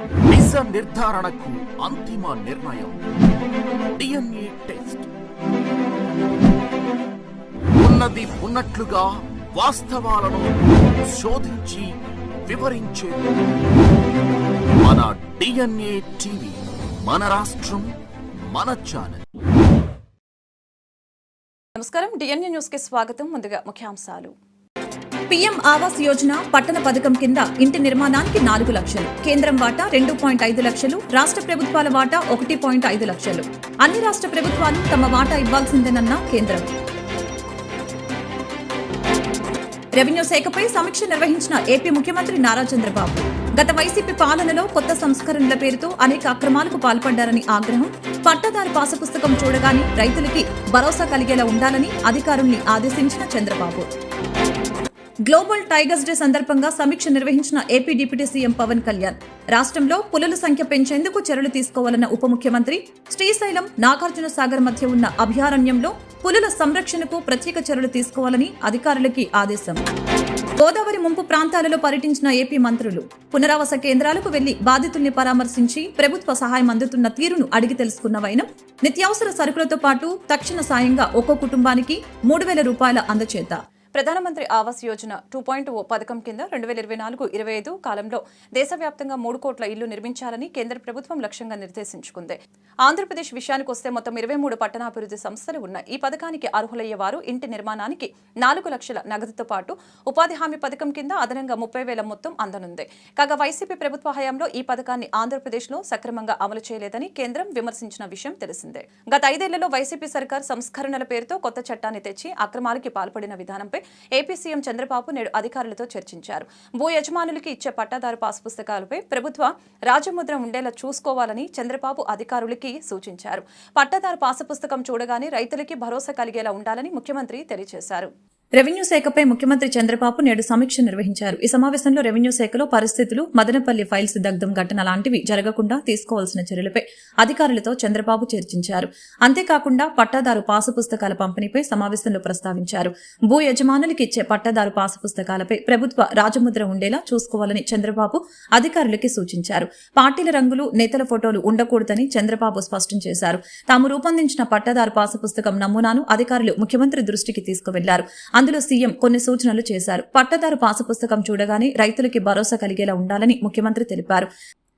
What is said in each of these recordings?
నిజ నిర్ధారణకు అంతిమ నిర్ణయం DNA టెస్ట్. ఉన్నది ఉన్నట్లుగా వాస్తవాలను శోధించి వివరించేది మన DNA టీవీ. మన రాష్ట్రం, మన ఛానల్. నమస్కారం, DNA న్యూస్ కి స్వాగతం. ముందుగా ముఖ్యాంశాలు. పీఎం ఆవాస్ యోజన పట్టణ పథకం కింద ఇంటి నిర్మాణానికి 4 లక్షలు, కేంద్రం వాటా 2.5 లక్షలు, రాష్ట్ర ప్రభుత్వాల వాటా 1.5 లక్షలు. అన్ని రాష్ట్ర ప్రభుత్వాలు తమ వాటా ఇవ్వాల్సిందేనన్న కేంద్రం. రెవెన్యూ శాఖపై సమీక్ష నిర్వహించిన ఏపీ ముఖ్యమంత్రి నారా చంద్రబాబు. గత వైసీపీ పాలనలో కొత్త సంస్కరణల పేరుతో అనేక అక్రమాలకు పాల్పడ్డారని ఆగ్రహం. పట్టాదారు పాసు పుస్తకం చూడగానే రైతులకి భరోసా కలిగేలా ఉండాలని అధికారుల్ని ఆదేశించిన చంద్రబాబు. గ్లోబల్ టైగర్స్ డే సందర్భంగా సమీక్ష నిర్వహించిన AP deputy CM Pawan Kalyan. రాష్ట్రంలో పులుల సంఖ్య పెంచేందుకు చర్యలు తీసుకోవాలన్న ఉప ముఖ్యమంత్రి. శ్రీశైలం, నాగార్జున సాగర్ మధ్య ఉన్న అభయారణ్యంలో పులుల సంరక్షణకు ప్రత్యేక చర్యలు తీసుకోవాలని అధికారులకి ఆదేశం. గోదావరి ముంపు ప్రాంతాలలో పర్యటించిన ఏపీ మంత్రులు. పునరావాస కేంద్రాలకు వెళ్లి బాధితుల్ని పరామర్శించి ప్రభుత్వ సహాయం అందుతున్న తీరును అడిగి తెలుసుకున్న వైనం. నిత్యావసర సరుకులతో పాటు తక్షణ సాయంగా ఒక్కో కుటుంబానికి 3,000 రూపాయల అందచేత. ప్రధానమంత్రి ఆవాస్ యోజన 2.0 పథకం కింద 2024-25 కాలంలో దేశవ్యాప్తంగా 3 కోట్ల ఇళ్లు నిర్మించాలని కేంద్ర ప్రభుత్వం లక్ష్యంగా నిర్దేశించుకుంది. ఆంధ్రప్రదేశ్ విషయానికి వస్తే మొత్తం 23 పట్టణాభివృద్ధి సంస్థలు ఉన్నాయి. ఈ పథకానికి అర్హులయ్యే వారు ఇంటి నిర్మాణానికి 4 లక్షల నగదుతో పాటు ఉపాధి హామీ పథకం కింద అదనంగా 30,000 మొత్తం అందనుంది. కాగా వైసీపీ ప్రభుత్వ హయాంలో ఈ పథకాన్ని ఆంధ్రప్రదేశ్లో సక్రమంగా అమలు చేయలేదని కేంద్రం విమర్శించిన విషయం తెలిసిందే. గత 5 ఏళ్లలో వైసీపీ సర్కార్ సంస్కరణల పేరుతో కొత్త చట్టాన్ని తెచ్చి అక్రమాలకి పాల్పడిన విధానంపై ఏపీ సీఎం చంద్రబాబు నేడు అధికారులతో చర్చించారు. భూ యజమానులకి ఇచ్చే పట్టాదారు పాస్ పుస్తకాలపై ప్రభుత్వ రాజముద్ర ఉండేలా చూసుకోవాలని చంద్రబాబు అధికారులకి సూచించారు. పట్టాదారు పాస్ పుస్తకం చూడగానే రైతులకి భరోసా కలిగేలా ఉండాలని ముఖ్యమంత్రి తెలియజేశారు. రెవెన్యూ శాఖపై ముఖ్యమంత్రి చంద్రబాబు నేడు సమీక్ష నిర్వహించారు. ఈ సమావేశంలో రెవెన్యూ శాఖలో పరిస్థితులు, మదనపల్లి ఫైల్స్ దగ్ధం ఘటన లాంటివి జరగకుండా తీసుకోవాల్సిన చర్యలపై అధికారులతో చంద్రబాబు చర్చించారు. అంతేకాకుండా పట్టాదారు పాసు పుస్తకాల పంపిణీపై సమావేశంలో ప్రస్తావించారు. భూ యజమానులకి ఇచ్చే పట్టాదారు పాసు పుస్తకాలపై ప్రభుత్వ రాజముద్ర ఉండేలా చూసుకోవాలని చంద్రబాబు అధికారులకి సూచించారు. పార్టీల రంగులు, నేతల ఫోటోలు ఉండకూడదని చంద్రబాబు స్పష్టం చేశారు. తాము రూపొందించిన పట్టాదారు పాసు పుస్తకం నమూనాను అధికారులు ముఖ్యమంత్రి దృష్టికి తీసుకువెళ్లారు. అందులో సీఎం కొన్ని సూచనలు చేశారు. పట్టాదారు పాసు పుస్తకం చూడగానే రైతులకి భరోసా కలిగేలా ఉండాలని ముఖ్యమంత్రి తెలిపారు.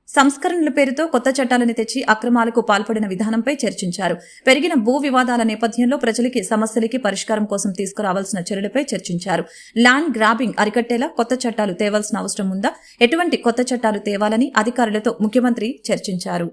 సంస్కరణల పేరుతో కొత్త చట్టాలను తెచ్చి అక్రమాలకు పాల్పడిన విధానంపై చర్చించారు. పెరిగిన భూ వివాదాల నేపథ్యంలో ప్రజలకి సమస్యలకి పరిష్కారం కోసం తీసుకురావాల్సిన చర్యలపై చర్చించారు. ల్యాండ్ గ్రాబింగ్ అరికట్టేలా కొత్త చట్టాలు తేవాల్సిన అవసరం ఉందా, ఎటువంటి కొత్త చట్టాలు తేవాలని అధికారులతో ముఖ్యమంత్రి చర్చించారు.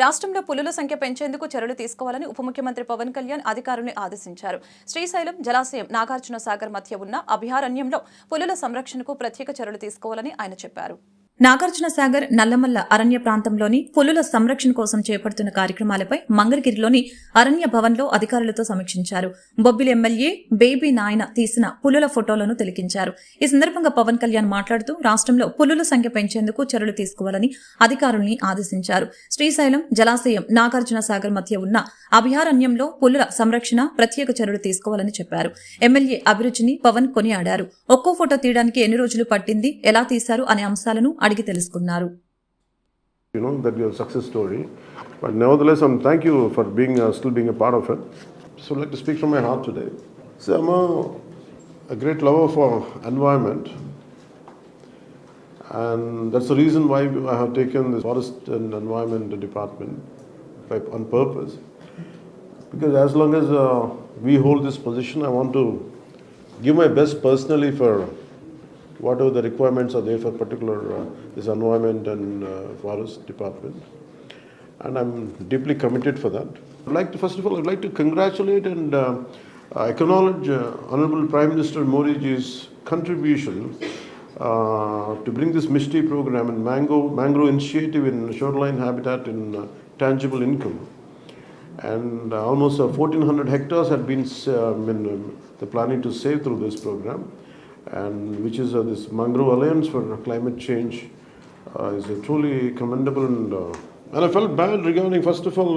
రాష్ట్రంలో పులుల సంఖ్య పెంచేందుకు చర్యలు తీసుకోవాలని ఉప ముఖ్యమంత్రి పవన్ కళ్యాణ్ అధికారులను ఆదేశించారు. శ్రీశైలం, జలాశయం, నాగార్జున సాగర్ మధ్య ఉన్న అభయారణ్యంలో పులుల సంరక్షణకు ప్రత్యేక చర్యలు తీసుకోవాలని ఆయన చెప్పారు. నాగార్జున సాగర్, నల్లమల్ల అరణ్య ప్రాంతంలోని పులుల సంరక్షణ కోసం చేపడుతున్న కార్యక్రమాలపై మంగళగిరిలోని అరణ్య భవన్లో అధికారులతో సమీక్షించారు. బొబ్బిలి ఎమ్మెల్యే బేబీ నాయన తీసిన పులుల ఫోటోలను తిలకించారు. ఈ సందర్భంగా పవన్ కళ్యాణ్ మాట్లాడుతూ రాష్ట్రంలో పులుల సంఖ్య పెంచేందుకు చర్యలు తీసుకోవాలని అధికారుల్ని ఆదేశించారు. శ్రీశైలం, జలాశయం, నాగార్జున సాగర్ మధ్య ఉన్న అభయారణ్యంలో పులుల సంరక్షణ ప్రత్యేక చర్యలు తీసుకోవాలని చెప్పారు. ఎమ్మెల్యే అభిరుచిని పవన్ కొనియాడారు. ఒక్కో ఫోటో తీయడానికి ఎన్ని రోజులు పట్టింది, ఎలా తీశారు అనే అంశాలను అడిగి తెలుసుకున్నారు. That your success story, but nevertheless, thank you for still being a part of it. So I'd like to speak from my heart today. So I'm a great lover for environment, and that's the reason why I have taken this forest and environment department on purpose. Because as long as we hold this position, I want to give my best personally for whatever the requirements are there for particular this environment and forest department, and I'm deeply committed for that. First of all, I'd like to congratulate and acknowledge Honorable Prime Minister Modi's contribution to bring this MISTI program and mangrove initiative in shoreline habitat and tangible income. And almost 1,400 hectares had been the planning to save through this program, and which is this Mangrove Alliance for Climate Change is truly commendable. And I felt bad regarding, first of all,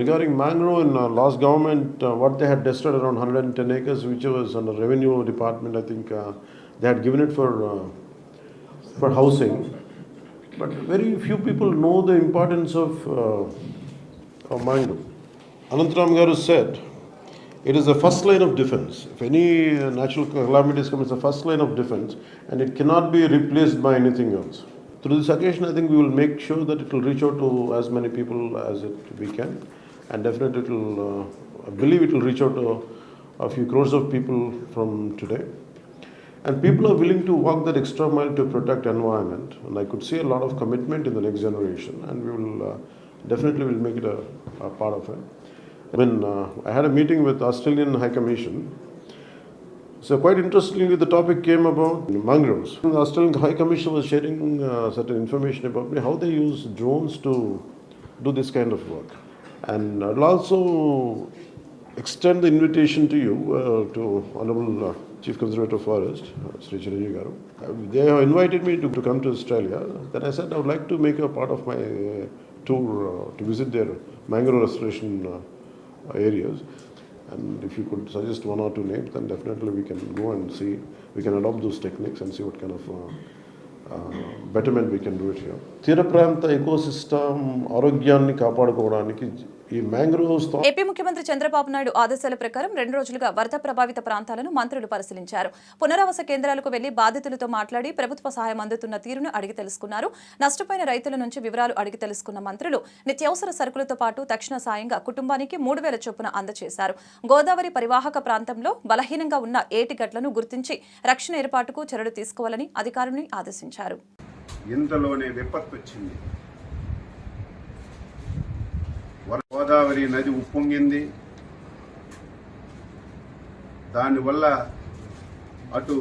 regarding mangrove in last government, what they had destroyed around 110 acres, which was under revenue department. I think they had given it for for housing, but very few people know the importance of mangrove. Anantram Garu said, it is the first line of defense. If any natural calamities come, it's the first line of defense, and it cannot be replaced by anything else. Through this occasion, I think we will make sure that it will reach out to as many people as we can, and definitely it will, I believe it will reach out to a few crores of people from today. And people are willing to walk that extra mile to protect environment, and I could see a lot of commitment in the next generation, and we will definitely will make it a part of it. When I had a meeting with Australian High Commission, so quite interestingly the topic came about mangroves. The Australian High Commission was sharing certain information about how they use drones to do this kind of work. And I'll also extend the invitation to you, to Honorable Chief Conservator of Forest, Sri Chiranjeevi Garu. They have invited me to come to Australia. Then I said I would like to make a part of my tour to visit their mangrove restoration areas. And if you could suggest one or two names, then definitely we can go and see, we can adopt those techniques and see what kind of betterment we can do it here. తీర ప్రాంత ecosystem ఆరోగ్యాన్ని కాపాడుకోవడానికి ఈ mangroves AP ముఖ్యమంత్రి చంద్రబాబు నాయుడు ఆదేశాల ప్రకారం 2 రోజులుగా వరద ప్రభావిత ప్రాంతాలను మంత్రులు పరిశీలించారు. పునరావాస కేంద్రాలకు వెళ్లి బాధితులతో మాట్లాడి ప్రభుత్వ సహాయం అందుతున్న తీరును అడిగి తెలుసుకున్నారు. నష్టపోయిన రైతుల నుంచి వివరాలు అడిగి తెలుసుకున్న మంత్రులు నిత్యావసర సరుకులతో పాటు తక్షణ సాయంగా కుటుంబానికి 3,000 చొప్పున అందజేశారు. గోదావరి పరివాహక ప్రాంతంలో బలహీనంగా ఉన్న ఏటిగట్లను గుర్తించి రక్షణ ఏర్పాటుకు చర్యలు తీసుకోవాలని అధికారులను ఆదేశించారు. ఇంతలోనే విపత్తు వచ్చింది. గోదావరి నది ఉప్పొంగింది. దానివల్ల అటు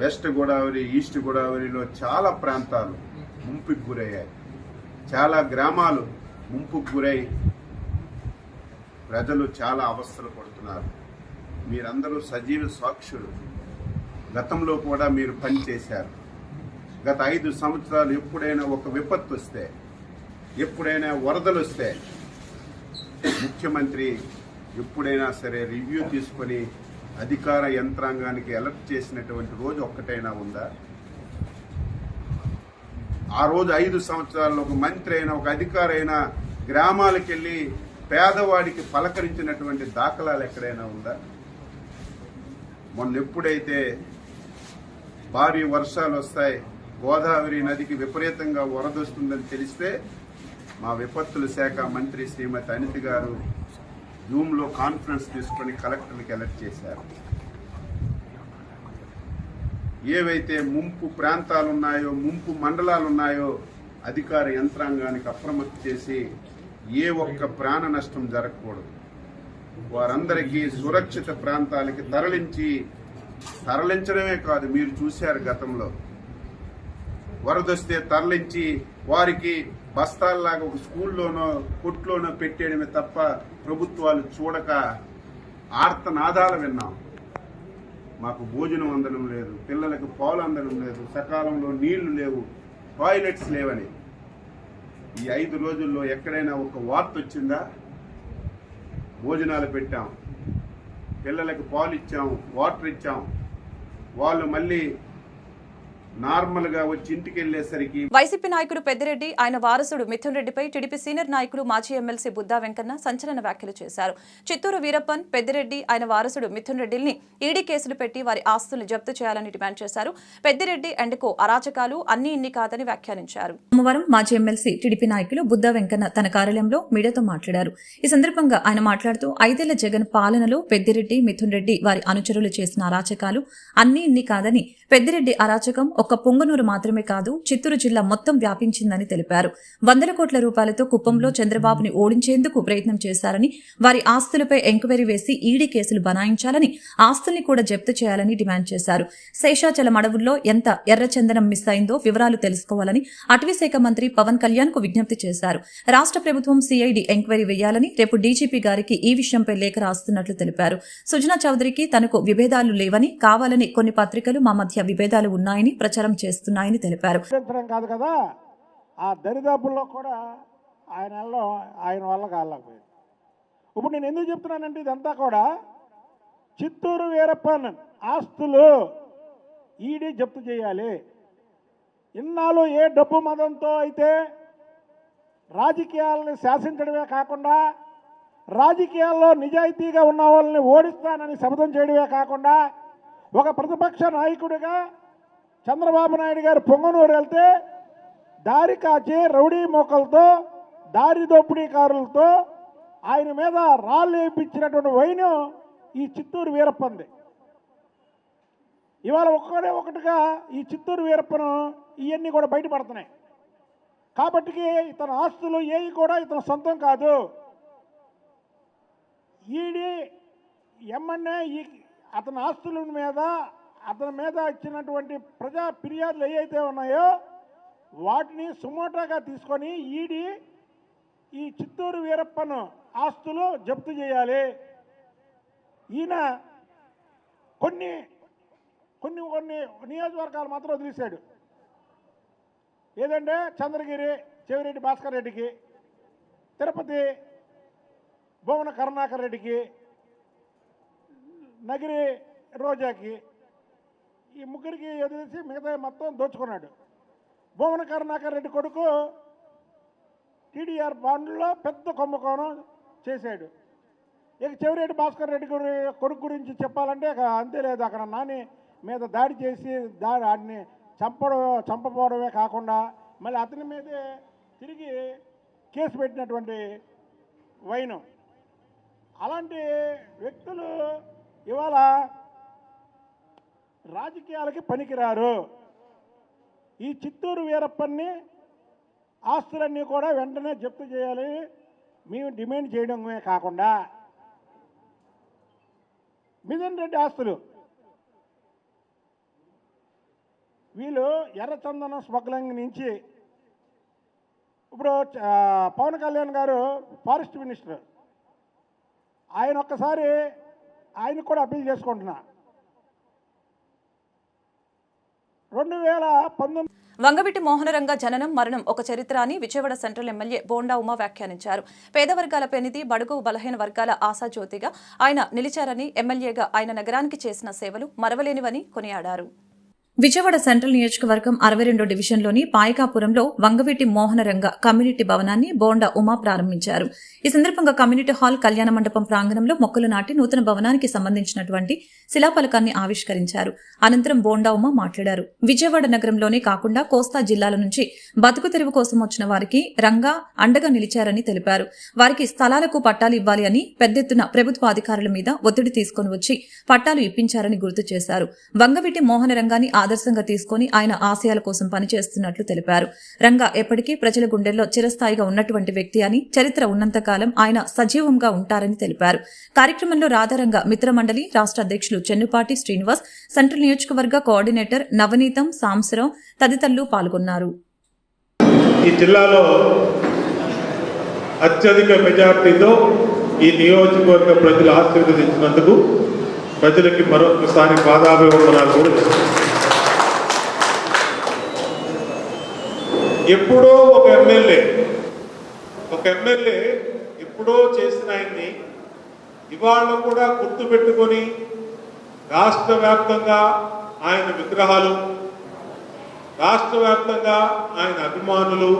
వెస్ట్ గోదావరి, ఈస్ట్ గోదావరిలో చాలా ప్రాంతాలు ముంపుకు గురయ్యాయి. చాలా గ్రామాలు ముంపుకు గురై ప్రజలు చాలా అవస్థలు పడుతున్నారు. మీరందరూ సజీవ సాక్షులు. గతంలో కూడా మీరు పనిచేశారు. గత 5 సంవత్సరాలు ఎప్పుడైనా ఒక విపత్తు వస్తే, ఎప్పుడైనా వరదలు వస్తే ముఖ్యమంత్రి ఎప్పుడైనా సరే రివ్యూ తీసుకొని అధికార యంత్రాంగానికి అలర్ట్ చేసినటువంటి రోజు ఒక్కటైనా ఉందా? ఆ రోజు 5 సంవత్సరాల్లో ఒక మంత్రి అయినా, ఒక అధికారి అయినా గ్రామాలకు వెళ్ళి పేదవాడికి పలకరించినటువంటి దాఖలాలు ఎక్కడైనా ఉందా? మొన్న ఎప్పుడైతే భారీ వర్షాలు వస్తాయి, గోదావరి నదికి విపరీతంగా వరద వస్తుందని తెలిస్తే మా విపత్తుల శాఖ మంత్రి శ్రీమతి అనిత గారు జూమ్లో కాన్ఫరెన్స్ తీసుకొని కలెక్టర్లకు అలర్ట్ చేశారు. ఏవైతే ముంపు ప్రాంతాలు ఉన్నాయో, ముంపు మండలాలు ఉన్నాయో అధికార యంత్రాంగానికి అప్రమత్తం చేసి ఏ ఒక్క ప్రాణ నష్టం జరగకూడదు, వారందరికీ సురక్షిత ప్రాంతాలకి తరలించడమే కాదు, మీరు చూశారు గతంలో వరదొస్తే తరలించి వారికి బస్తాల్లాగా ఒక స్కూల్లోనో కొట్లోనో పెట్టేయడమే తప్ప ప్రభుత్వాలు చూడక ఆర్తనాదాలు విన్నాం. మాకు భోజనం అందడం లేదు, పిల్లలకు పాలు అందడం లేదు, సకాలంలో నీళ్లు లేవు, టాయిలెట్స్ లేవని. ఈ 5 రోజుల్లో ఎక్కడైనా ఒక వార్త వచ్చిందా? భోజనాలు పెట్టాం, పిల్లలకు పాలు ఇచ్చాం, వాటర్ ఇచ్చాం, వాళ్ళు మళ్ళీ నార్మల్ గా వచ్చి ఇంటికి వెళ్లేసరికి వైసీపీ నాయకుడు పెద్దిరెడ్డి, ఆయన వారసుడు మిథున్ రెడ్డిపై టీడీపీ సీనియర్ నాయకులు మాజీ ఎమ్మెల్సీ బుద్దా వెంకన్న సంచలన వ్యాఖ్యలు చేశారు. చిత్తూరు వీరప్పన్, పెద్దిరెడ్డి, ఆయన వారసుడు మిథున్ రెడ్డిని ఈడీ కేసులు పెట్టి వారి ఆస్తులను జప్తు చేయాలని డిమాండ్ చేశారు. పెద్దిరెడ్డి అండ్ కో అరాచకాలు అన్ని ఇన్ని కాదని వ్యాఖ్యానించారు. సోమవారం మాజీ ఎమ్మెల్సీ టీడీపీ నాయకులు బుద్దా వెంకన్న తన కార్యాలయంలో మీడియాతో మాట్లాడారు. ఈ సందర్భంగా ఆయన మాట్లాడుతూ 5 ఏళ్ల జగన్ పాలనలో పెద్దిరెడ్డి, మిథున్ రెడ్డి, వారి అనుచరులు చేసిన అరాచకాలు అన్ని ఇన్ని కాదని, పెద్దిరెడ్డి అరాచకం ఒక్క పొంగనూరు మాత్రమే కాదు చిత్తూరు జిల్లా మొత్తం వ్యాపించిందని తెలిపారు. 100 కోట్ల రూపాయలతో కుప్పంలో చంద్రబాబుని ఓడించేందుకు ప్రయత్నం చేశారని, వారి ఆస్తులపై ఎంక్వైరీ వేసి ఈడీ కేసులు బనాయించాలని, ఆస్తుల్ని కూడా జప్తు చేయాలని డిమాండ్ చేశారు. శేషాచలం అడవుల్లో ఎంత ఎర్రచందనం మిస్ అయిందో వివరాలు తెలుసుకోవాలని అటవీశాఖ మంత్రి పవన్ కళ్యాణ్ కు విజ్ఞప్తి చేశారు. రాష్ట్ర ప్రభుత్వం సిఐడి ఎంక్వైరీ వేయాలని, రేపు డీజీపీ గారికి ఈ విషయంపై లేఖ రాస్తున్నట్లు తెలిపారు. సుజనా చౌదరికి తనకు విభేదాలు లేవని, కావాలని కొన్ని పత్రికలు మా మధ్య విభేదాలు ఉన్నాయని ప్రచారం చేస్తున్నాయని తెలిపారు. కాదు కదా, ఆ దరిదాపుల్లో కూడా ఆయన వల్ల కాలేకపోయింది. ఇప్పుడు నేను ఎందుకు చెప్తున్నానంటే ఇదంతా కూడా చిత్తూరు వీరప్పన్ ఆస్తులు ఈడీ జప్తు చేయాలి. ఇన్నాళ్ళు ఏ డబ్బు మదంతో అయితే రాజకీయాలను శాసించడమే కాకుండా రాజకీయాల్లో నిజాయితీగా ఉన్న వాళ్ళని ఓడిస్తానని శపథం చేయడమే కాకుండా ఒక ప్రతిపక్ష నాయకుడిగా చంద్రబాబు నాయుడు గారు పొంగనూరు వెళ్తే దారి కాచి రౌడీ మోకలతో దారి దోపిడీకారులతో ఆయన మీద రాళ్ళు వేయించినటువంటి వైను ఈ చిత్తూరు వీరప్పంది. ఇవాళ ఒకటిగా ఈ చిత్తూరు వీరప్పను ఇవన్నీ కూడా బయటపడుతున్నాయి. కాబట్టి ఇతని ఆస్తులు ఏవి కూడా ఇతని సొంతం కాదు. ఈడీ ఎమ్మెల్యే అతని ఆస్తుల మీద అతని మీద ఇచ్చినటువంటి ప్రజా ఫిర్యాదులు ఏవైతే ఉన్నాయో వాటిని సుమోటాగా తీసుకొని ఈడీ ఈ చిత్తూరు వీరప్పను ఆస్తులు జప్తు చేయాలి. ఈయన కొన్ని కొన్ని కొన్ని నియోజకవర్గాలు మాత్రం వదిలేశాడు. ఏదంటే చంద్రగిరి చెవిరెడ్డి భాస్కర్ రెడ్డికి, తిరుపతి భువన కరుణాకర్ రెడ్డికి, నగిరి రోజాకి, ఈ ముగ్గురికి వదిలేసి మిగతా మొత్తం దోచుకున్నాడు. భువన కరుణాకర్ రెడ్డి కొడుకు టీడీఆర్ బాండ్లో పెద్ద కుంభకోణం చేశాడు. ఇక చెవిరెడ్డి భాస్కర్ రెడ్డి కొడుకు గురించి చెప్పాలంటే అంతే లేదు. అక్కడ నాని మీద దాడి చేసి వాడిని చంపపోవడమే కాకుండా మళ్ళీ అతని మీదే తిరిగి కేసు పెట్టినటువంటి వైనం. అలాంటి వ్యక్తులు ఇవాళ రాజకీయాలకి పనికిరారు. ఈ చిత్తూరు వీరప్పన్ని ఆస్తులన్నీ కూడా వెంటనే జప్తు చేయాలని మేము డిమాండ్ చేయడమే కాకుండా మిథున్ రెడ్డి ఆస్తులు వీళ్ళు ఎర్రచందనం స్మగ్లింగ్ నుంచి ఇప్పుడు పవన్ కళ్యాణ్ గారు ఫారెస్ట్ మినిస్టర్, ఆయన ఒక్కసారి ఆయన కూడా అప్పీల్ చేసుకుంటున్నా. 2019 వంగవీటి మోహనరంగ జననం మరణం ఒక చరిత్ర అని విజయవాడ సెంట్రల్ ఎమ్మెల్యే బోండా ఉమా వ్యాఖ్యానించారు. పేద వర్గాల పెనిది, బడుగు బలహీన వర్గాల ఆశాజ్యోతిగా ఆయన నిలిచారని, ఎమ్మెల్యేగా ఆయన నగరానికి చేసిన సేవలు మరవలేనివని కొనియాడారు. విజయవాడ సెంట్రల్ నియోజకవర్గం 62 డివిజన్లోని పాయకాపురంలో వంగవీటి మోహనరంగ కమ్యూనిటీ భవనాన్ని బోండా ఉమా ప్రారంభించారు. ఈ సందర్భంగా కమ్యూనిటీ హాల్, కళ్యాణ మండపం ప్రాంగణంలో మొక్కలు నాటి నూతన భవనానికి సంబంధించినటువంటి శిలాఫలకాన్ని ఆవిష్కరించారు. అనంతరం బోండా ఉమా మాట్లాడారు. విజయవాడ నగరంలోనే కాకుండా కోస్తా జిల్లాల నుంచి బతుకు తెరువు కోసం వచ్చిన వారికి రంగా అండగా నిలిచారని తెలిపారు. వారికి స్థలాలకు పట్టాలు ఇవ్వాలి అని పెద్ద ఎత్తున ప్రభుత్వ అధికారుల మీద ఒత్తిడి తీసుకుని వచ్చి పట్టాలు ఇప్పించారని గుర్తు చేశారు. వంగవీటి మోహనరంగాన్ని ఆదర్శంగా తీసుకుని ఆయన ఆశయాల కోసం పనిచేస్తున్నట్లు తెలిపారు. రంగా ఎప్పటికీ ప్రజల గుండెల్లో చిరస్థాయిగా ఉన్నటువంటి వ్యక్తి అని, చరిత్ర ఉన్నంతకాలం ఆయన సజీవంగా ఉంటారని తెలిపారు. కార్యక్రమంలో రాధారంగ మిత్రమండలి రాష్ట్ర అధ్యక్షులు చెన్నుపాటి శ్రీనివాస్, సెంట్రల్ నియోజకవర్గ కోఆర్డినేటర్ నవనీతం, సాంసరావు తదితరులు పాల్గొన్నారు. ఈ జిల్లాలో అత్యధిక మెజార్టీతో ఈ నియోజకవర్గ ప్రజలు ఆశీర్వదించినందుకు ప్రజలకి మరొకసారి పాదాభివందనాలు. ఎప్పుడో ఒక ఎమ్మెల్యే ఎప్పుడో చేసిన ఆయన్ని ఇవాళ కూడా గుర్తుపెట్టుకొని రాష్ట్ర వ్యాప్తంగా ఆయన విగ్రహాలు, రాష్ట్ర వ్యాప్తంగా ఆయన అభిమానులు,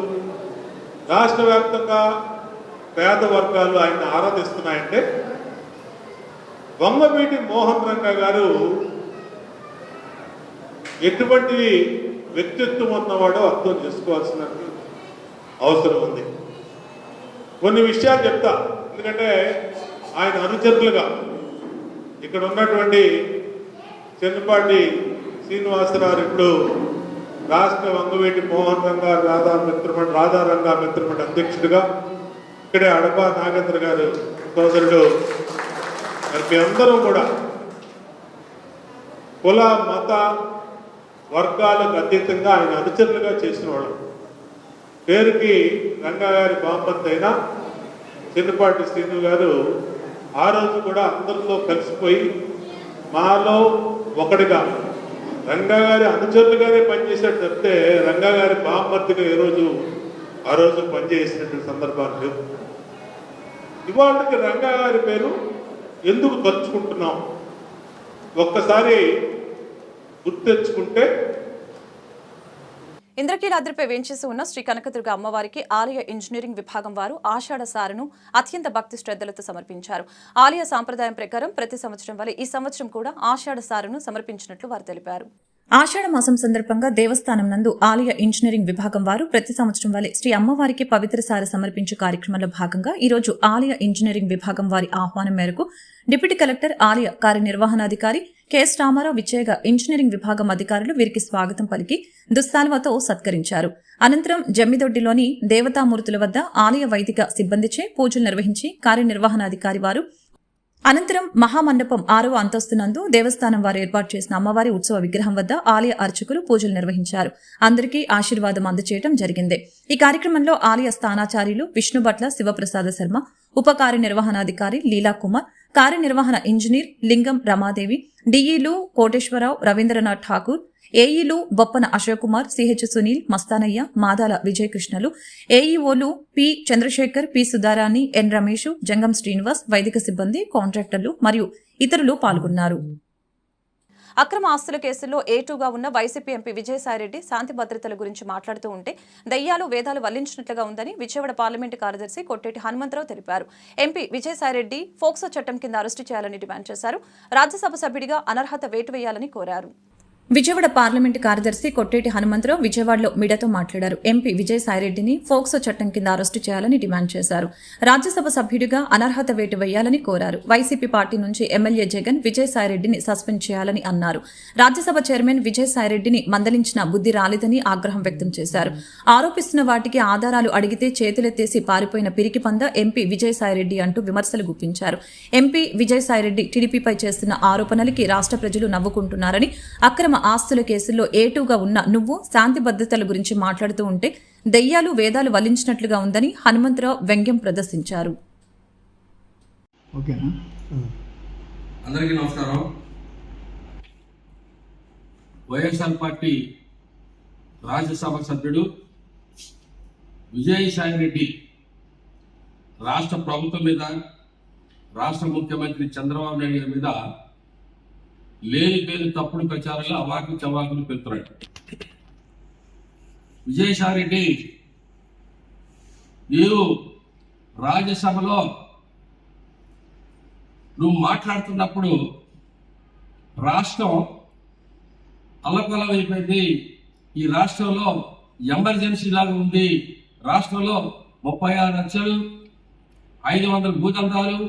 రాష్ట్ర వ్యాప్తంగా పేద వర్గాలు ఆయన ఆరాధిస్తున్నాయంటే వంగవీటి మోహన్ రంగ గారు ఎటువంటి వ్యక్తిత్వం ఉన్నవాడో అర్థం చేసుకోవాల్సిన అవసరం ఉంది. కొన్ని విషయాలు చెప్తా, ఎందుకంటే ఆయన అనుచరులుగా ఇక్కడ ఉన్నటువంటి చెన్నుపాటి శ్రీనివాసరావు ఇప్పుడు రాష్ట్ర వంగవీటి మోహన్ రంగ రాధారంగ మిత్రమండలి అధ్యక్షుడిగా, ఇక్కడే అడపా నాగేంద్ర గారు సోదరుడు, మరి మీ అందరూ కూడా కుల మత వర్గాలకు అతీతంగా ఆయన అనుచరులుగా చేసిన వాళ్ళు. పేరుకి రంగా గారి బాంబత్ అయినా చెన్నుపాటి శ్రీను గారు ఆ రోజు కూడా అందరితో కలిసిపోయి మాలో ఒకటిగా రంగా గారి అనుచరులుగానే పనిచేసేట్టు చెప్తే రంగా గారి బాంబత్తుగా ఆ రోజు పనిచేసినటువంటి సందర్భాలు లేవు. ఇవాళకి రంగా గారి పేరు ఎందుకు తలుచుకుంటున్నాం? ఒక్కసారి గుర్తెచ్చుకుంటే ఇంద్రకీలాద్రిపై వేంచేసి ఉన్న శ్రీ కనకదుర్గ అమ్మవారికి ఆలయ ఇంజనీరింగ్ విభాగం వారు ఆషాఢ సారను అత్యంత భక్తి శ్రద్ధలతో సమర్పించారు. ఆలయ సాంప్రదాయం ప్రకారం ప్రతి సంవత్సరం వలె ఈ సంవత్సరం కూడా ఆషాఢ సారను సమర్పించినట్లు వారు తెలిపారు. ఆషాఢ మాసం సందర్భంగా దేవస్థానం నందు ఆలయ ఇంజనీరింగ్ విభాగం వారు ప్రతి సంవత్సరం వలె శ్రీ అమ్మవారికి పవిత్ర సార సమర్పించే కార్యక్రమంలో భాగంగా ఈ రోజు ఆలయ ఇంజనీరింగ్ విభాగం వారి ఆహ్వానం మేరకు డిప్యూటీ కలెక్టర్ ఆలయ కార్యనిర్వహణాధికారి కెఎస్ రామారావు విచ్చేయగా ఇంజనీరింగ్ విభాగం అధికారులు వీరికి స్వాగతం పలికి దుస్తాల్వతో సత్కరించారు. అనంతరం జమ్మిదొడ్డిలోని దేవతామూర్తుల వద్ద ఆలయ వైదిక సిబ్బందిచే పూజలు నిర్వహించి కార్యనిర్వహణాధికారి వారు అనంతరం మహామండపం 6వ అంతస్తు నందు దేవస్థానం వారు ఏర్పాటు చేసిన అమ్మవారి ఉత్సవ విగ్రహం వద్ద ఆలయ అర్చకులు పూజలు నిర్వహించారు. అందరికీ ఆశీర్వాదం అందజేయడం జరిగింది. ఈ కార్యక్రమంలో ఆలయ స్థానాచార్యులు విష్ణుభట్ల శివప్రసాద శర్మ, ఉప కార్యనిర్వహణాధికారి లీలాకుమార్, కార్యనిర్వహణ ఇంజనీర్ లింగం రమాదేవి, డిఈలు కోటేశ్వరరావు, రవీంద్రనాథ్ ఠాకూర్, ఏఈలు బొప్పన అశోక్ కుమార్, సిహెచ్ సునీల్, మస్తానయ్య, మాదాల విజయకృష్ణలు, ఏఈఓలు P Chandrasekhar, P Sudharani, N Ramesh, Jangam Srinivas, వైదిక సిబ్బంది, కాంట్రాక్టర్లు మరియు ఇతరులు పాల్గొన్నారు. అక్రమ ఆస్తుల కేసుల్లో ఏటూగా ఉన్న వైసీపీ ఎంపీ విజయసాయిరెడ్డి శాంతి భద్రతల గురించి మాట్లాడుతూ ఉంటే దయ్యాలు వేదాలు వల్లించినట్లుగా ఉందని విజయవాడ పార్లమెంటు కార్యదర్శి కొట్టేటి హనుమంతరావు తెలిపారు. ఎంపీ విజయసాయిరెడ్డి ఫోక్సో చట్టం కింద అరెస్టు చేయాలని డిమాండ్ చేశారు. రాజ్యసభ సభ్యుడిగా అనర్హత వేటు వేయాలని కోరారు. విజయవాడ పార్లమెంటు కార్యదర్శి కొట్టేటి హనుమంతరావు విజయవాడలో మీడియాతో మాట్లాడారు. ఎంపీ విజయసాయిరెడ్డిని ఫోక్సో చట్టం కింద అరెస్టు చేయాలని డిమాండ్ చేశారు. రాజ్యసభ సభ్యుడిగా అనర్హత వేటు వేయాలని కోరారు. వైసీపీ పార్టీ నుంచి ఎమ్మెల్యే జగన్ విజయసాయిరెడ్డిని సస్పెండ్ చేయాలని అన్నారు. రాజ్యసభ చైర్మన్ విజయసాయిరెడ్డిని మందలించిన బుద్ధి రాలేదని ఆగ్రహం వ్యక్తం చేశారు. ఆరోపిస్తున్న వాటికి ఆధారాలు అడిగితే చేతులెత్తేసి పారిపోయిన పిరికి పంద ఎంపీ విజయసాయిరెడ్డి అంటూ విమర్శలు గుప్పించారు. ఎంపీ విజయసాయిరెడ్డి టీడీపీపై చేస్తున్న ఆరోపణలకి రాష్ట్ర ప్రజలు నవ్వుకుంటున్నారని, అక్రమ ఆస్తుల కేసుల్లో ఏటూగా ఉన్న నువ్వు శాంతి భద్రతల గురించి మాట్లాడుతూ ఉంటే దయ్యాలు వేదాలు వల్లించినట్లుగా ఉందని హనుమంతరావు వ్యంగ్యం ప్రదర్శించారు. అందరికీ నమస్కారం. వైఎస్ఆర్ పార్టీ రాజ్యసభ సభ్యుడు విజయసాయిరెడ్డి రాష్ట్ర ప్రభుత్వం మీద, రాష్ట్ర ముఖ్యమంత్రి చంద్రబాబు నాయుడు గారి మీద లేని పేరు తప్పుడు ప్రచారాలు అవాకు చవాకులు పెడుతున్నాడు. విజయసాయిరెడ్డి, నీవు రాజ్యసభలో నువ్వు మాట్లాడుతున్నప్పుడు రాష్ట్రం అల్లకల్లం అయిపోయింది. ఈ రాష్ట్రంలో ఎమర్జెన్సీ లాగా ఉంది. రాష్ట్రంలో 36 హత్యలు, 500 భూదందాలు,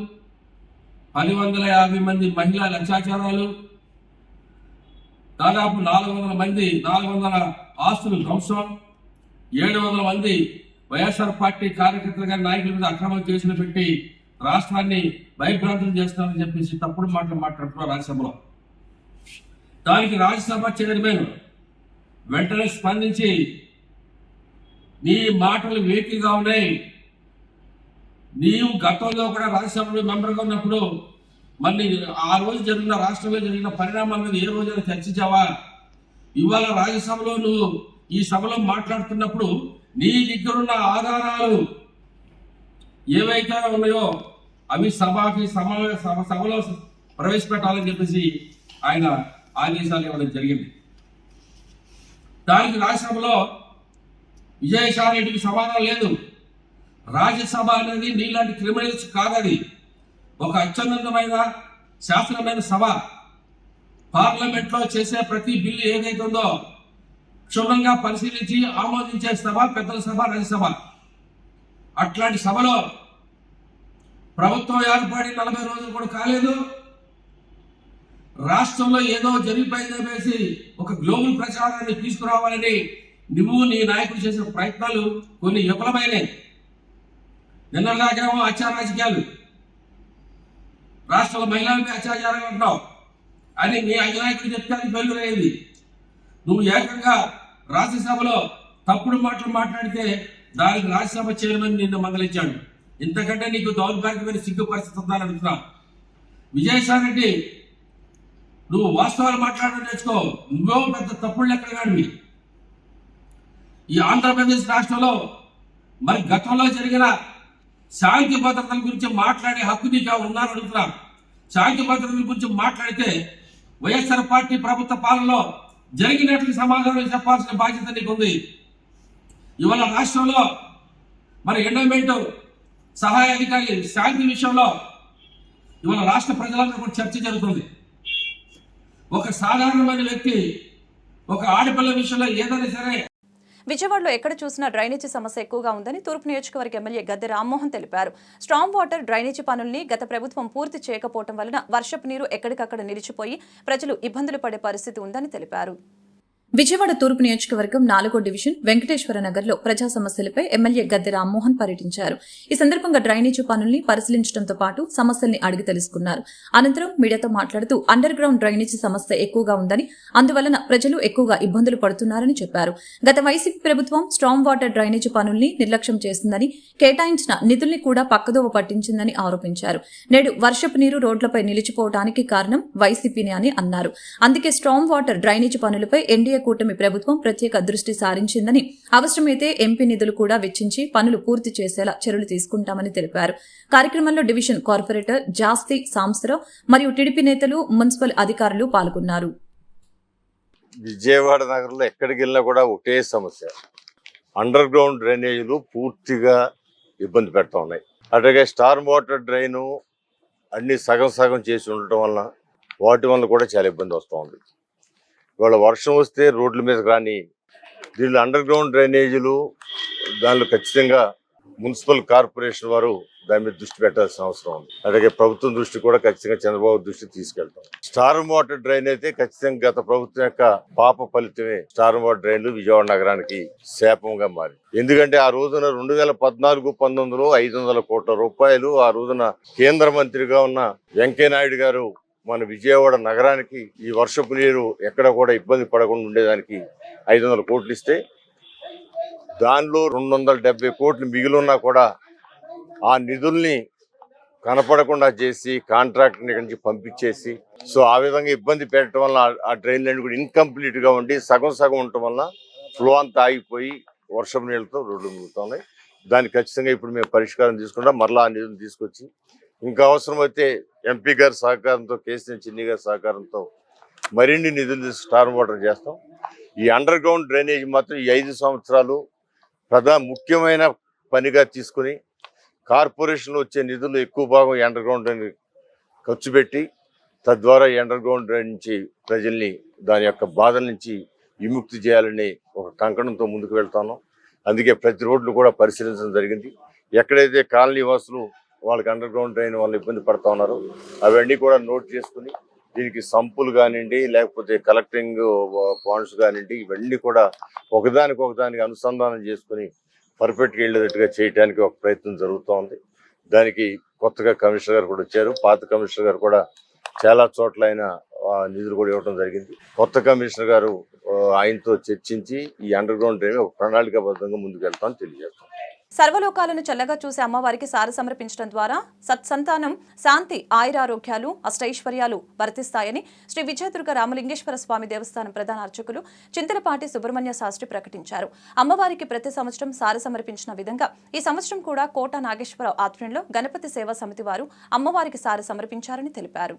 1050 మంది మహిళల అత్యాచారాలు, దాదాపు 400 ఆస్తులు ధ్వంసం, 700 మంది వైఎస్ఆర్ పార్టీ కార్యకర్తలుగా నాయకుల మీద అక్రమ కేసులు పెట్టి రాష్ట్రాన్ని భయభ్రాంతులు చేస్తారని చెప్పేసి తప్పుడు మాటలు మాట్లాడుతున్నారు రాజ్యసభలో. దానికి రాజ్యసభ చైర్మన్ వెంటనే స్పందించి, నీ మాటలు వేకిగా ఉన్నాయి, నీవు గతంలో కూడా రాజ్యసభలో మెంబర్గా ఉన్నప్పుడు మళ్ళీ ఆ రోజు జరిగిన రాష్ట్రంలో జరిగిన పరిణామాల మీద ఏ రోజైనా చర్చించావా? ఇవాళ రాజ్యసభలో నువ్వు ఈ సభలో మాట్లాడుతున్నప్పుడు నీ దగ్గరున్న ఆధారాలు ఏవైతే ఉన్నాయో అవి సభలో ప్రవేశపెట్టాలని చెప్పేసి ఆయన ఆదేశాలు ఇవ్వడం జరిగింది. దానికి రాజ్యసభలో విజయసాయిరెడ్డికి సమాధానం లేదు. రాజ్యసభ అనేది నీలాంటి క్రిమినల్స్ కాదది, ఒక అత్యున్నతమైన శాసనమైన సభ. పార్లమెంట్ లో చేసే ప్రతి బిల్లు ఏదైతే ఉందో క్షుణ్ణంగా పరిశీలించి ఆమోదించే సభ పెద్దల సభ, రాజ్యసభ. అట్లాంటి సభలో ప్రభుత్వం ఏర్పడి 40 రోజులు కూడా కాలేదు. రాష్ట్రంలో ఏదో జరిగిపోయిందో వేసి ఒక గ్లోబల్ ప్రచారాన్ని తీసుకురావాలని నువ్వు నీ నాయకులు చేసిన ప్రయత్నాలు కొన్ని విఫలమైనాయి. నిన్నలాగేమో హత్యా రాజకీయాలు, రాష్ట్రంలో మహిళలపై అత్యాచారాలు అంటావు అని నీ అధినాయకుడు చెప్తే అది బయలుదేరింది. నువ్వు ఏకంగా రాజ్యసభలో తప్పుడు మాటలు మాట్లాడితే దానికి రాజ్యసభ చైర్మన్ నిన్ను మందలించాడు. ఇంతకంటే నీకు దౌర్భాగ్యమైన సిగ్గు పరిస్థితి ఉందని అడుగుతున్నా. విజయసాయిరెడ్డి, నువ్వు వాస్తవాలు మాట్లాడడం నేర్చుకో. నువ్వో పెద్ద తప్పుడు లెక్కగాడివి. ఈ ఆంధ్రప్రదేశ్ రాష్ట్రంలో మరి గతంలో జరిగిన శాంతి భద్రతల గురించి మాట్లాడే హక్కు నీకు ఉన్నారని అడుగుతున్నా. శాంతి భద్రతల గురించి మాట్లాడితే వైఎస్ఆర్ పార్టీ ప్రభుత్వ పాలనలో జరిగినట్లు సమాధానం చెప్పాల్సిన బాధ్యత నీకుంది. ఇవాళ రాష్ట్రంలో మరి ఎండోమెంట్ సహాయ అధికారి శాంతి విషయంలో ఇవాళ రాష్ట్ర ప్రజలందరూ కూడా చర్చ జరుగుతుంది. ఒక సాధారణమైన వ్యక్తి ఒక ఆడపిల్ల విషయంలో ఏదైనా సరే. విజయవాడలో ఎక్కడ చూసినా డ్రైనేజీ సమస్య ఎక్కువగా ఉందని తూర్పు నియోజకవర్గ ఎమ్మెల్యే గద్దె రామ్మోహన్ తెలిపారు. స్ట్రాంగ్ వాటర్ డ్రైనేజీ పనుల్ని గత ప్రభుత్వం పూర్తి చేయకపోవడం వలన వర్షపు నీరు ఎక్కడికక్కడ నిలిచిపోయి ప్రజలు ఇబ్బందులు పడే పరిస్థితి ఉందని తెలిపారు. విజయవాడ తూర్పు నియోజకవర్గం 4వ డివిజన్ వెంకటేశ్వర నగర్లో ప్రజా సమస్యలపై ఎమ్మెల్యే గద్దె రామ్మోహన్ పర్యటించారు. ఈ సందర్భంగా డ్రైనేజీ పనుల్ని పరిశీలించడంతో పాటు సమస్యల్ని అడిగి తెలుసుకున్నారు. అనంతరం మీడియాతో మాట్లాడుతూ అండర్ గ్రౌండ్ డ్రైనేజీ సమస్య ఎక్కువగా ఉందని, అందువలన ప్రజలు ఎక్కువగా ఇబ్బందులు పడుతున్నారని చెప్పారు. గత వైసీపీ ప్రభుత్వం స్ట్రాంగ్ వాటర్ డ్రైనేజీ పనుల్ని నిర్లక్ష్యం చేసిందని, కేటాయించిన నిధుల్ని కూడా పక్కదోవ పట్టించిందని ఆరోపించారు. నేడు వర్షపు నీరు రోడ్లపై నిలిచిపోవడానికి కారణం వైసీపీనే అని అన్నారు. అందుకే స్ట్రాంగ్ వాటర్ డ్రైనేజీ పనులపై ఎన్డీఏ కూటమి ప్రభుత్వం ప్రత్యేక దృష్టి సారించిందని, అవసరమైతే ఎంపీ నిధులు కూడా వెచ్చించి పనులు పూర్తి చేసేలా చర్యలు తీసుకుంటామని తెలిపారు. కార్యక్రమంలో డివిజన్ కార్పొరేటర్ జాస్తి సాంసరావు మరియు టీడీపీ నేతలు, మున్సిపల్ అధికారులు పాల్గొన్నారు. విజయవాడ నగరంలో ఎక్కడికి వెళ్ళినా కూడా ఒకటే సమస్య, అండర్ గ్రౌండ్ డ్రైనేజీలు పూర్తిగా ఇబ్బంది పెడతా ఉన్నాయి. అట్లాగే స్టార్ వాటర్ డ్రైను అన్ని సగం సగం చేసి ఉండటం వల్ల వాటి వల్ల కూడా చాలా ఇబ్బంది వస్తూ ఉంది. ఇవాళ వర్షం వస్తే రోడ్ల మీద రాని దీనిలో అండర్ గ్రౌండ్ డ్రైనేజీలు దానిలో ఖచ్చితంగా మున్సిపల్ కార్పొరేషన్ వారు దాని మీద దృష్టి పెట్టాల్సిన అవసరం ఉంది. అలాగే ప్రభుత్వం దృష్టి కూడా ఖచ్చితంగా చంద్రబాబు దృష్టికి తీసుకెళ్తాం. స్టార్ వాటర్ డ్రైన్ అయితే ఖచ్చితంగా గత ప్రభుత్వం యొక్క పాప ఫలితమే స్టార్ వాటర్ డ్రైన్లు విజయవాడ నగరానికి శాపంగా మారి. ఎందుకంటే ఆ రోజున 2014-19లో 500 కోట్ల రూపాయలు ఆ రోజున కేంద్ర మంత్రిగా ఉన్న వెంకయ్యనాయుడు గారు మన విజయవాడ నగరానికి ఈ వర్షపు నీరు ఎక్కడ కూడా ఇబ్బంది పడకుండా ఉండేదానికి 500 కోట్లు ఇస్తే, దానిలో 270 కోట్లు మిగిలిన్నా కూడా ఆ నిధుల్ని కనపడకుండా చేసి కాంట్రాక్టర్ని ఇక్కడి నుంచి పంపించేసి, సో ఆ విధంగా ఇబ్బంది పెట్టడం వల్ల ఆ డ్రైన్లన్నీ కూడా ఇన్కంప్లీట్ గా ఉండి సగం సగం ఉండటం వల్ల ఫ్లో అంతా ఆగిపోయి వర్షపు నీళ్ళతో రోడ్లు ముగుతున్నాయి. దానికి ఖచ్చితంగా ఇప్పుడు మేము పరిష్కారం తీసుకుంటాం. మరలా ఆ నిధులు తీసుకొచ్చి ఇంకా అవసరమైతే ఎంపీ గారి సహకారంతో, కేసీఆర్ చిన్ని గారి సహకారంతో మరిన్ని నిధులు స్టార్ వాటర్ చేస్తాం. ఈ అండర్ గ్రౌండ్ డ్రైనేజ్ మాత్రం ఈ 5 సంవత్సరాలు ముఖ్యమైన పనిగా తీసుకుని కార్పొరేషన్లో వచ్చే నిధులు ఎక్కువ భాగం అండర్ గ్రౌండ్ డ్రైన్ ఖర్చు పెట్టి, తద్వారా అండర్ గ్రౌండ్ డ్రైన్ నుంచి ప్రజల్ని దాని యొక్క బాధల నుంచి విముక్తి చేయాలని ఒక కంకణంతో ముందుకు వెళ్తాను. అందుకే ప్రతి రోడ్లు కూడా పరిశీలించడం జరిగింది. ఎక్కడైతే కాలనీ వాసులు వాళ్ళకి అండర్ గ్రౌండ్ డ్రైన్ వాళ్ళు ఇబ్బంది పడతా ఉన్నారు అవన్నీ కూడా నోట్ చేసుకుని దీనికి సంపులు కానివ్వండి, లేకపోతే కలెక్టింగ్ పాయింట్స్ కానివ్వండి, ఇవన్నీ కూడా ఒకదానికి అనుసంధానం చేసుకుని పర్ఫెక్ట్గా వెళ్ళేటట్టుగా చేయడానికి ఒక ప్రయత్నం జరుగుతూ ఉంది. దానికి కొత్తగా కమిషనర్ గారు కూడా వచ్చారు. పాత కమిషనర్ గారు కూడా చాలా చోట్ల ఆయన నిధులు కూడా ఇవ్వడం జరిగింది. కొత్త కమిషనర్ గారు ఆయనతో చర్చించి ఈ అండర్ గ్రౌండ్ డ్రైన్ ఒక ప్రణాళికాబద్ధంగా ముందుకు వెళ్తామని తెలియజేస్తాం. సర్వలోకాలను చల్లగా చూసి అమ్మవారికి సార సమర్పించడం ద్వారా సత్సంతానం, శాంతి, ఆయురారోగ్యాలు, అష్టైశ్వర్యాలు వర్తిస్తాయని శ్రీ విజయదుర్గ రామలింగేశ్వర స్వామి దేవస్థానం ప్రధాన అర్చకులు చింతలపాటి సుబ్రహ్మణ్య శాస్త్రి ప్రకటించారు. అమ్మవారికి ప్రతి సంవత్సరం సార సమర్పించిన విధంగా ఈ సంవత్సరం కూడా కోట నాగేశ్వరరావు ఆధ్వర్యంలో గణపతి సేవా సమితి వారు అమ్మవారికి సార సమర్పించారని తెలిపారు.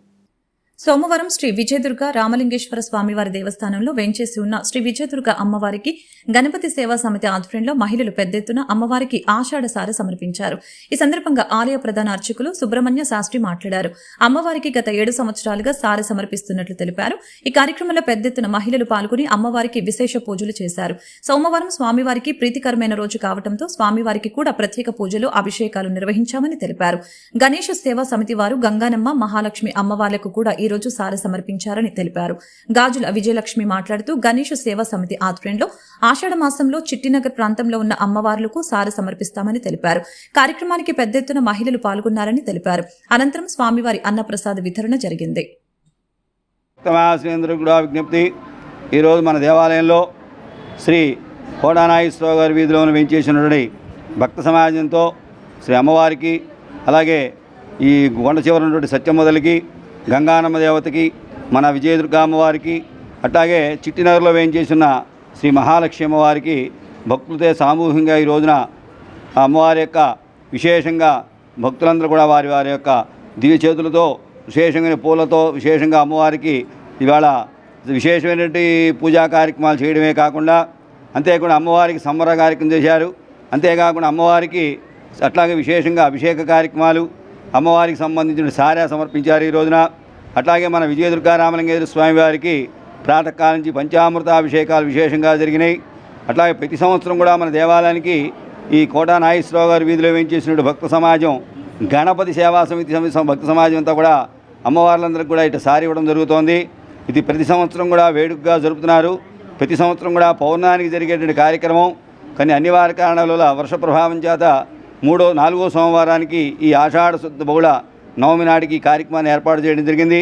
సోమవారం శ్రీ విజయదుర్గ రామలింగేశ్వర స్వామివారి దేవస్థానంలో వేంచేసి ఉన్న శ్రీ విజయదుర్గ అమ్మవారికి గణపతి సేవా సమితి ఆధ్వర్యంలో మహిళలు పెద్ద ఎత్తున అమ్మవారికి ఆషాఢ సార సమర్పించారు. ఈ సందర్భంగా ఆలయ ప్రధాన అర్చకులు సుబ్రహ్మణ్య శాస్త్రి మాట్లాడారు. అమ్మవారికి గత 7 సంవత్సరాలుగా సార సమర్పిస్తున్నట్లు తెలిపారు. ఈ కార్యక్రమంలో పెద్ద ఎత్తున మహిళలు పాల్గొని అమ్మవారికి విశేష పూజలు చేశారు. సోమవారం స్వామివారికి ప్రీతికరమైన రోజు కావడంతో స్వామివారికి కూడా ప్రత్యేక పూజలు, అభిషేకాలు నిర్వహించామని తెలిపారు. గణేష్ సేవా సమితి వారు గంగానమ్మ, మహాలక్ష్మి అమ్మవార్లకు కూడా ఈ రోజు సార సమర్పించారని తెలిపారు. గాజుల విజయలక్ష్మి మాట్లాడుతూ గణేష్ సేవా సమితి ఆధ్వర్యంలో ఆషాఢ మాసంలో చిట్టినగర్ ప్రాంతంలో ఉన్న అమ్మవార్లకు సార సమర్పిస్తామని తెలిపారు. కార్యక్రమానికి పెద్ద ఎత్తున మహిళలు పాల్గొన్నారని తెలిపారు. అనంతరం స్వామివారి అన్నప్రసాద వితరణ జరిగింది. విజ్ఞప్తి, ఈరోజు మన దేవాలయంలో శ్రీ కోడానాగేశ్వరరావు గారి వీధిలో వేయించేసినటువంటి భక్త సమాజంతో శ్రీ అమ్మవారికి, అలాగే ఈ కొండ చివర ఉన్నటువంటి సత్యమ్మదలికి, గంగానమ్మ దేవతకి, మన విజయదుర్గ అమ్మవారికి, అట్లాగే చిట్టినగర్లో వేయించేసిన శ్రీ మహాలక్ష్మి అమ్మవారికి భక్తులతో సామూహికంగా ఈ రోజున అమ్మవారి యొక్క విశేషంగా భక్తులందరూ కూడా వారి వారి యొక్క దివ్య చేతులతో, విశేషంగా పూలతో విశేషంగా అమ్మవారికి ఇవాళ విశేషమైనటువంటి పూజా కార్యక్రమాలు చేయడమే కాకుండా అంతేకాకుండా అమ్మవారికి సంబర కార్యక్రమం చేశారు. అంతేకాకుండా అమ్మవారికి అట్లాగే విశేషంగా అభిషేక కార్యక్రమాలు, అమ్మవారికి సంబంధించిన సారా సమర్పించారు ఈ రోజున. అట్లాగే మన విజయదుర్గా రామలింగేశ్వర స్వామి వారికి ప్రాతకాలం నుంచి పంచామృతాభిషేకాలు విశేషంగా జరిగినాయి. అట్లాగే ప్రతి సంవత్సరం కూడా మన దేవాలయానికి ఈ కోటా నాగేశ్వరరావు గారి వీధిలో వేయించేసిన భక్త సమాజం, గణపతి సేవా సమితి భక్త సమాజం అంతా కూడా అమ్మవార్లందరికీ కూడా ఇటు సారి ఇవ్వడం జరుగుతోంది. ఇది ప్రతి సంవత్సరం కూడా వేడుకగా జరుపుతున్నారు. ప్రతి సంవత్సరం కూడా పౌర్ణానికి జరిగేటువంటి కార్యక్రమం. కానీ అనివార్య కారణాల వల్ల వర్ష ప్రభావం చేత 4వ సోమవారానికి ఈ ఆషాఢ శుద్ధ బహుళ నవమి నాటికి ఈ కార్యక్రమాన్ని ఏర్పాటు చేయడం జరిగింది.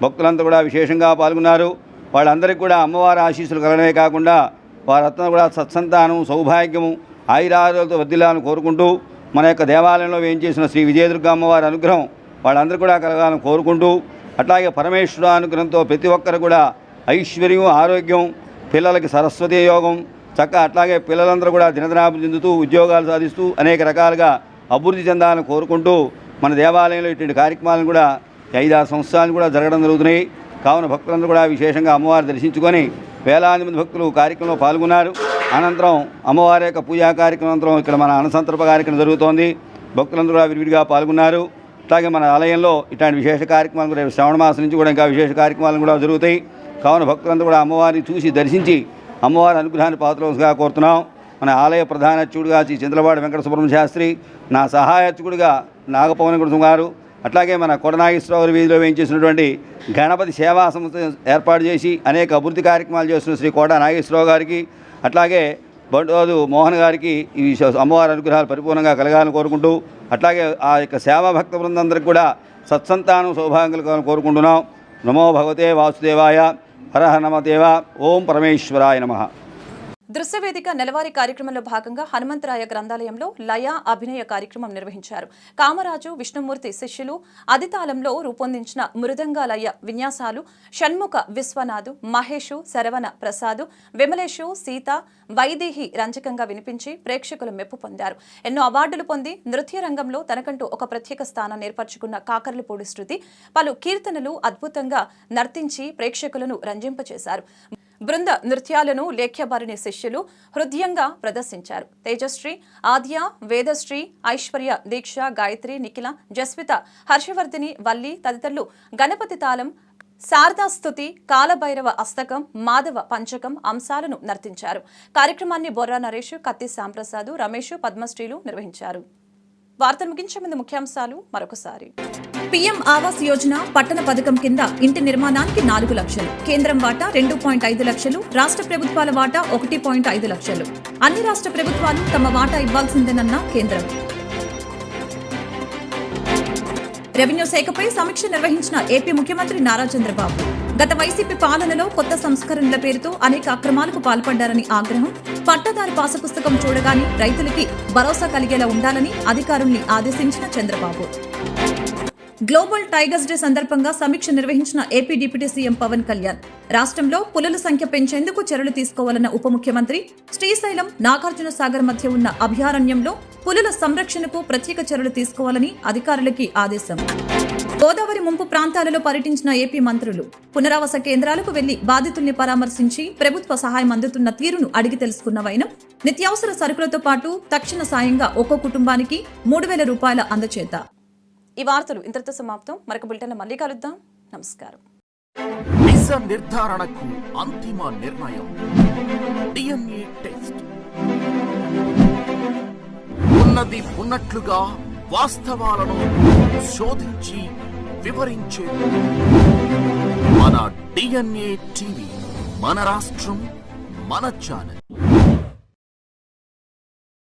భక్తులంతా కూడా విశేషంగా పాల్గొన్నారు. వాళ్ళందరికీ కూడా అమ్మవారి ఆశీస్సులు కలగడమే కాకుండా వారంతా కూడా సత్సంతానం, సౌభాగ్యము, ఆయురారోగ్యాలతో వర్ధిల్లాలని కోరుకుంటూ మన యొక్క దేవాలయంలో వేయించేసిన శ్రీ విజయదుర్గా అమ్మవారి అనుగ్రహం వాళ్ళందరూ కూడా కలగాలని కోరుకుంటూ అట్లాగే పరమేశ్వర అనుగ్రహంతో ప్రతి ఒక్కరు కూడా ఐశ్వర్యం, ఆరోగ్యం, పిల్లలకి సరస్వతి యోగం అట్లాగే పిల్లలందరూ కూడా దినదినాభివృద్ధి చెందుతూ ఉద్యోగాలు సాధిస్తూ అనేక రకాలుగా అభివృద్ధి చెందాలని కోరుకుంటూ మన దేవాలయంలో ఇటువంటి కార్యక్రమాలను కూడా 5-6 సంవత్సరాలు కూడా జరగడం జరుగుతున్నాయి. కావున భక్తులందరూ కూడా విశేషంగా అమ్మవారు దర్శించుకొని వేలాది మంది భక్తులు కార్యక్రమంలో పాల్గొన్నారు. అనంతరం అమ్మవారి యొక్క పూజా కార్యక్రమం ఇక్కడ మన అన్నసంతర్ప కార్యక్రమం జరుగుతోంది. భక్తులందరూ కూడా విరివిడిగా పాల్గొన్నారు. అట్లాగే మన ఆలయంలో ఇట్లాంటి విశేష కార్యక్రమాలు కూడా శ్రావణ మాసం నుంచి కూడా ఇంకా విశేష కార్యక్రమాలు కూడా జరుగుతాయి. కావున భక్తులందరూ కూడా అమ్మవారిని చూసి దర్శించి అమ్మవారి అనుగ్రహాన్ని పాత్రలుగా కోరుతున్నాం. మన ఆలయ ప్రధాన అర్చకుడిగా శ్రీ చంద్రబాడు వెంకట సుబ్రహ్మణ్య శాస్త్రి, నా సహాయ అర్చకుడిగా నాగపవన గారు, అట్లాగే మన కొడనాగేశ్వరరావు గారి వీధిలో వేయించేసినటువంటి గణపతి సేవా సంస్థ ఏర్పాటు చేసి అనేక అభివృద్ధి కార్యక్రమాలు చేస్తున్న శ్రీ కోట నాగేశ్వరరావు గారికి, అట్లాగే బండోదు మోహన్ గారికి ఈ అమ్మవారి అనుగ్రహాలు పరిపూర్ణంగా కలగాలని కోరుకుంటూ అట్లాగే ఆ యొక్క సేవా భక్త బృందందరికీ కూడా సత్సంతానం సౌభాగ్యం కలగాలని కోరుకుంటున్నాం. నమో భగవతే వాసుదేవాయ, హర నమదేవ, ఓం పరమేశ్వరాయ నమః. దృశ్యవేదిక నెలవారీ కార్యక్రమంలో భాగంగా హనుమంతరాయ గ్రంథాలయంలో లయ అభినయ కార్యక్రమం నిర్వహించారు. కామరాజు, విష్ణుమూర్తి శిష్యులు అదితాళంలో రూపొందించిన మృదంగాలయ విన్యాసాలు షణ్ముఖ విశ్వనాథు, మహేషు, శరవణ ప్రసాదు, విమలేషు, సీత, వైదేహి రంజకంగా వినిపించి ప్రేక్షకులు మెప్పు పొందారు. ఎన్నో అవార్డులు పొంది నృత్య రంగంలో తనకంటూ ఒక ప్రత్యేక స్థానాన్ని ఏర్పరచుకున్న కాకర్లపూడి శృతి పలు కీర్తనలు అద్భుతంగా నర్తించి ప్రేక్షకులను రంజింపచేశారు. బృంద నృత్యాలను లేఖ్యభారిణి శిష్యులు హృదయంగా ప్రదర్శించారు. తేజశ్రీ, ఆద్య, వేదశ్రీ, ఐశ్వర్య, దీక్ష, గాయత్రి, నిఖిల, జస్విత, హర్షవర్ధిని, వల్లి తదితరులు గణపతి తాళం, శారదాస్తుతి, కాలభైరవ అస్తకం, మాధవ పంచకం అంశాలను నర్తించారు. కార్యక్రమాన్ని బొర్రా నరేష్, కత్తి శ్యాంప్రసాద్, రమేష్, పద్మశ్రీలు నిర్వహించారు. వార్తలు ముగించే ముందు ముఖ్యాంశాలు మరొకసారి. పీఎం ఆవాస్ యోజన పట్టణ పథకం కింద ఇంటి నిర్మాణానికి 4 లక్షలు, కేంద్రం వాటా 2.5 లక్షలు, రాష్ట్ర ప్రభుత్వాల వాటా 1.5 లక్షలు. అన్ని రాష్ట్ర ప్రభుత్వాలు తమ వాటా ఇవ్వాల్సిందేనన్న కేంద్రం. రెవెన్యూ శాఖపై సమీక్ష నిర్వహించిన ఏపీ ముఖ్యమంత్రి నారా చంద్రబాబు. గత వైసీపీ పాలనలో కొత్త సంస్కరణల పేరుతో అనేక అక్రమాలకు పాల్పడ్డారని ఆగ్రహం. పట్టాదారు పాసపుస్తకం చూడగానే రైతులకి భరోసా కలిగేలా ఉండాలని అధికారుల్ని ఆదేశించిన చంద్రబాబు. గ్లోబల్ టైగర్స్ డే సందర్భంగా సమీక్ష నిర్వహించిన AP deputy CM Pawan Kalyan. రాష్ట్రంలో పులుల సంఖ్య పెంచేందుకు చర్యలు తీసుకోవాలన్న ఉప ముఖ్యమంత్రి. శ్రీశైలం, నాగార్జున సాగర్ మధ్య ఉన్న అభయారణ్యంలో పులుల సంరక్షణకు ప్రత్యేక చర్యలు తీసుకోవాలని అధికారులకి ఆదేశం. గోదావరి ముంపు ప్రాంతాలలో పర్యటించిన ఏపీ మంత్రులు. పునరావాస కేంద్రాలకు వెళ్లి బాధితుల్ని పరామర్శించి ప్రభుత్వ సహాయం అందుతున్న తీరును అడిగి తెలుసుకున్న వైనం. నిత్యావసర సరుకులతో పాటు తక్షణ సాయంగా ఒక్కో కుటుంబానికి 3,000 రూపాయల అందచేత. ఈ వార్తలు ఇంతటితో సమాప్తం. మరొక బులెటిన్లో మళ్ళీ కలుద్దాం. నమస్కారం. నిజ నిర్ధారణకు అంతిమ నిర్ణయం DNA టెస్ట్. ఉన్నది ఉన్నట్లుగా వాస్తవాలను శోధించి వివరించేది మన DNA టీవీ. మన రాష్ట్రం, మన ఛానల్.